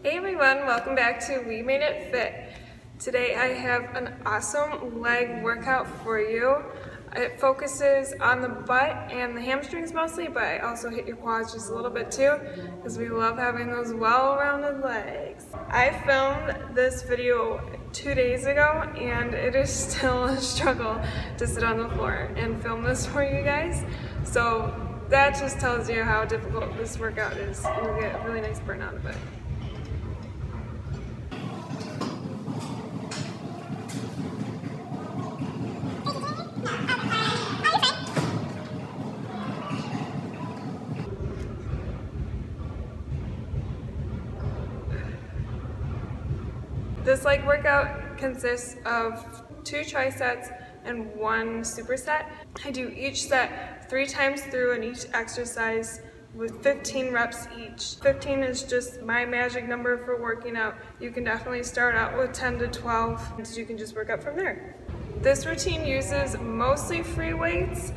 Hey everyone, welcome back to We Made It Fit. Today I have an awesome leg workout for you. It focuses on the butt and the hamstrings mostly, but I also hit your quads just a little bit too, because we love having those well-rounded legs. I filmed this video 2 days ago and it is still a struggle to sit on the floor and film this for you guys. So that just tells you how difficult this workout is. You'll get a really nice burn out of it. This leg workout consists of 2 trisets and 1 superset. I do each set 3 times through in each exercise with 15 reps each. 15 is just my magic number for working out. You can definitely start out with 10 to 12, and you can just work up from there. This routine uses mostly free weights.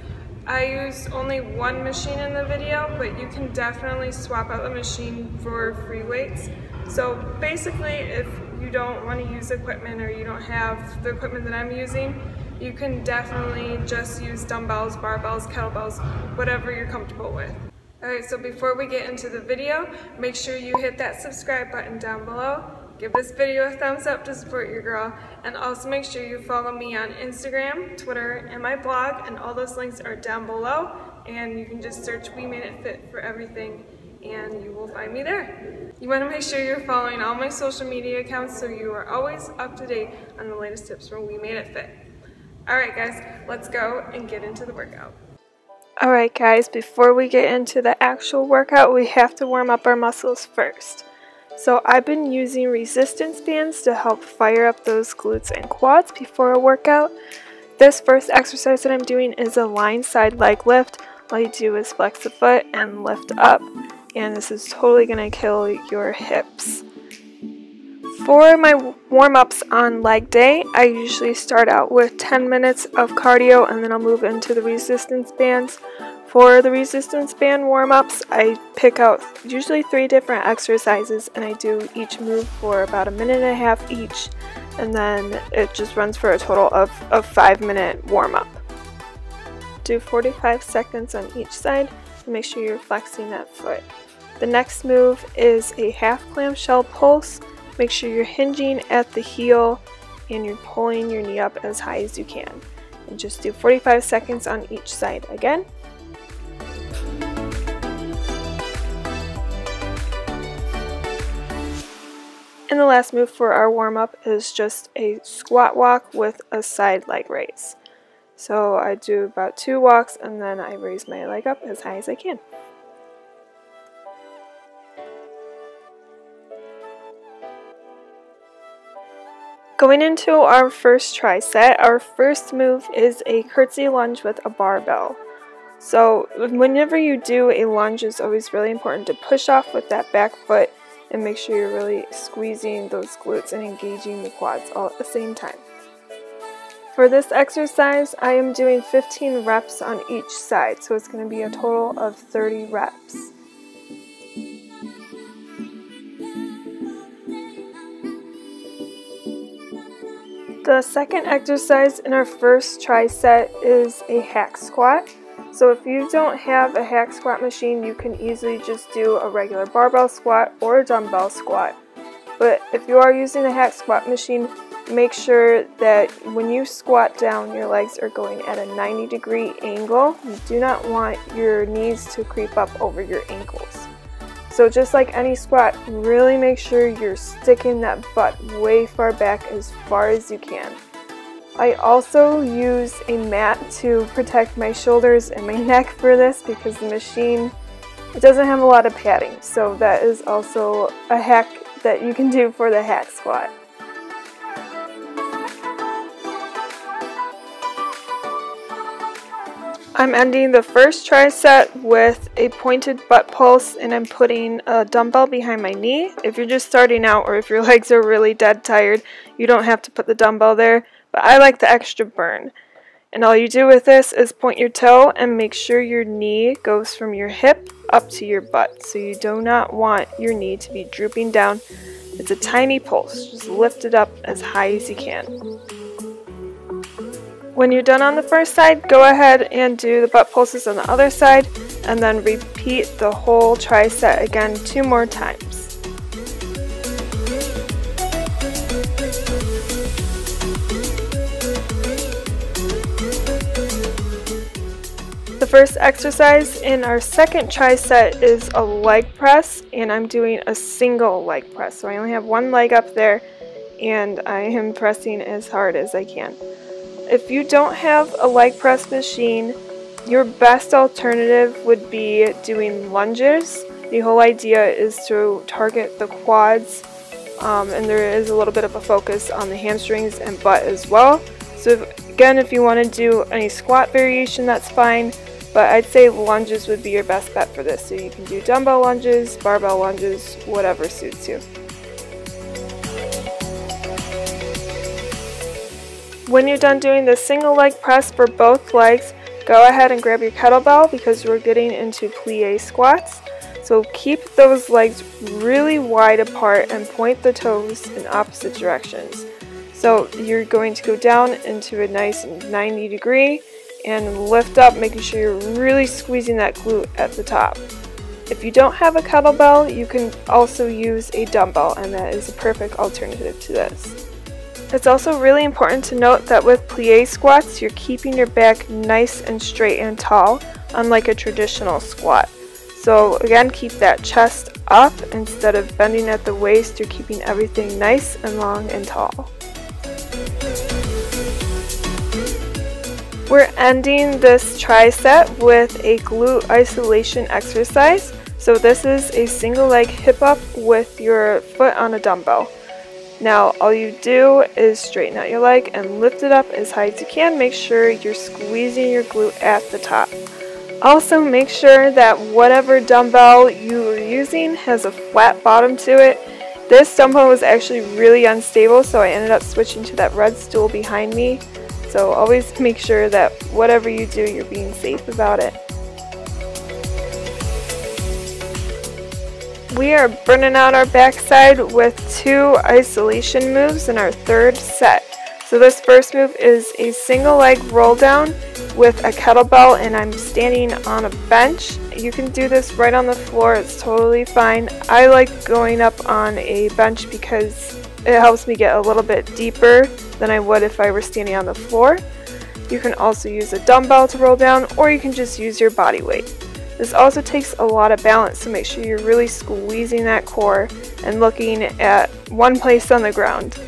I use only 1 machine in the video, but you can definitely swap out the machine for free weights. So basically, if you don't want to use equipment or you don't have the equipment that I'm using, you can definitely just use dumbbells, barbells, kettlebells, whatever you're comfortable with. Alright, so before we get into the video, make sure you hit that subscribe button down below. Give this video a thumbs up to support your girl, and also make sure you follow me on Instagram, Twitter, and my blog, and all those links are down below, and you can just search We Made It Fit for everything and you will find me there. You want to make sure you're following all my social media accounts so you are always up to date on the latest tips from We Made It Fit. Alright guys, let's go and get into the workout. Alright guys, before we get into the actual workout, we have to warm up our muscles first. So I've been using resistance bands to help fire up those glutes and quads before a workout. This first exercise that I'm doing is a line side leg lift. All you do is flex the foot and lift up, and this is totally going to kill your hips. For my warm-ups on leg day, I usually start out with 10 minutes of cardio and then I'll move into the resistance bands. For the resistance band warm-ups, I pick out usually 3 different exercises and I do each move for about 1.5 minutes each, and then it just runs for a total of a 5-minute warm-up. Do 45 seconds on each side and make sure you're flexing that foot. The next move is a half clamshell pulse. Make sure you're hinging at the heel and you're pulling your knee up as high as you can. And just do 45 seconds on each side again. And the last move for our warm-up is just a squat walk with a side leg raise. So I do about 2 walks and then I raise my leg up as high as I can. Going into our first triset, our first move is a curtsy lunge with a barbell. So whenever you do a lunge, it's always really important to push off with that back foot and make sure you're really squeezing those glutes and engaging the quads all at the same time. For this exercise, I am doing 15 reps on each side, so it's going to be a total of 30 reps. The second exercise in our first triset is a hack squat. So if you don't have a hack squat machine, you can easily just do a regular barbell squat or a dumbbell squat. But if you are using a hack squat machine, make sure that when you squat down, your legs are going at a 90-degree angle. You do not want your knees to creep up over your ankles. So just like any squat, really make sure you're sticking that butt way far back as far as you can. I also use a mat to protect my shoulders and my neck for this because the machine, it doesn't have a lot of padding. So that is also a hack that you can do for the hack squat. I'm ending the first triset with a pointed butt pulse, and I'm putting a dumbbell behind my knee. If you're just starting out or if your legs are really dead tired, you don't have to put the dumbbell there, but I like the extra burn. And all you do with this is point your toe and make sure your knee goes from your hip up to your butt. So you do not want your knee to be drooping down. It's a tiny pulse. Just lift it up as high as you can. When you're done on the first side, go ahead and do the butt pulses on the other side, and then repeat the whole tricep again 2 more times. The first exercise in our second tricep is a leg press, and I'm doing a single leg press. So I only have one leg up there, and I am pressing as hard as I can. If you don't have a leg press machine, your best alternative would be doing lunges. The whole idea is to target the quads, and there is a little bit of a focus on the hamstrings and butt as well. So again, if you want to do any squat variation, that's fine, but I'd say lunges would be your best bet for this. So you can do dumbbell lunges, barbell lunges, whatever suits you. When you're done doing the single leg press for both legs, go ahead and grab your kettlebell because we're getting into plie squats. So keep those legs really wide apart and point the toes in opposite directions. So you're going to go down into a nice 90 degree and lift up, making sure you're really squeezing that glute at the top. If you don't have a kettlebell, you can also use a dumbbell, and that is a perfect alternative to this. It's also really important to note that with plie squats, you're keeping your back nice and straight and tall, unlike a traditional squat. So again, keep that chest up instead of bending at the waist. You're keeping everything nice and long and tall. We're ending this tricep with a glute isolation exercise. So this is a single leg hip up with your foot on a dumbbell. Now all you do is straighten out your leg and lift it up as high as you can. Make sure you're squeezing your glute at the top. Also make sure that whatever dumbbell you are using has a flat bottom to it. This dumbbell was actually really unstable, so I ended up switching to that red stool behind me. So always make sure that whatever you do, you're being safe about it. We are burning out our backside with 2 isolation moves in our third set. So this first move is a single leg roll down with a kettlebell, and I'm standing on a bench. You can do this right on the floor, it's totally fine. I like going up on a bench because it helps me get a little bit deeper than I would if I were standing on the floor. You can also use a dumbbell to roll down, or you can just use your body weight. This also takes a lot of balance, so make sure you're really squeezing that core and looking at one place on the ground.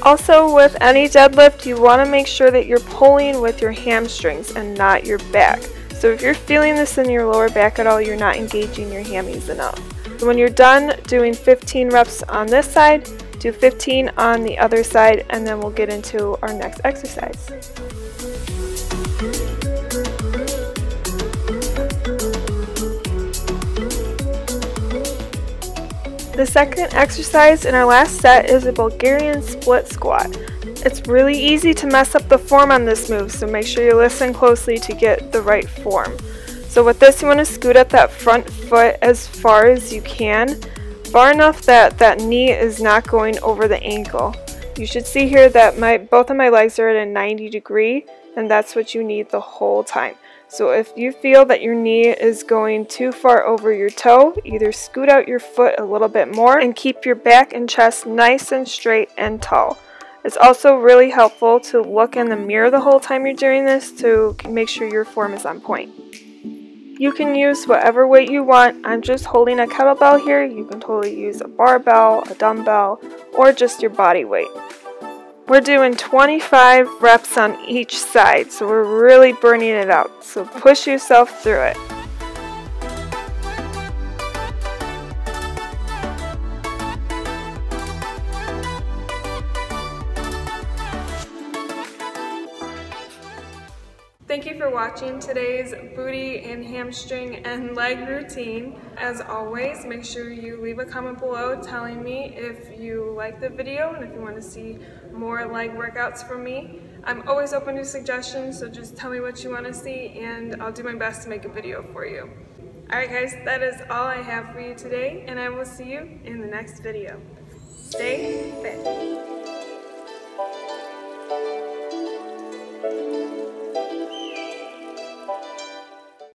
Also, with any deadlift, you want to make sure that you're pulling with your hamstrings and not your back. So if you're feeling this in your lower back at all, you're not engaging your hammies enough. So when you're done doing 15 reps on this side, do 15 on the other side, and then we'll get into our next exercise. The second exercise in our last set is a Bulgarian split squat. It's really easy to mess up the form on this move, so make sure you listen closely to get the right form. So with this, you want to scoot up that front foot as far as you can, far enough that that knee is not going over the ankle. You should see here that both of my legs are at a 90 degree, and that's what you need the whole time. So if you feel that your knee is going too far over your toe, either scoot out your foot a little bit more and keep your back and chest nice and straight and tall. It's also really helpful to look in the mirror the whole time you're doing this to make sure your form is on point. You can use whatever weight you want. I'm just holding a kettlebell here. You can totally use a barbell, a dumbbell, or just your body weight. We're doing 25 reps on each side, so we're really burning it out. So push yourself through it. Thank you for watching today's booty and hamstring and leg routine. As always, make sure you leave a comment below telling me if you like the video and if you want to see more leg workouts from me. I'm always open to suggestions, so just tell me what you want to see and I'll do my best to make a video for you. Alright guys, that is all I have for you today, and I will see you in the next video. Stay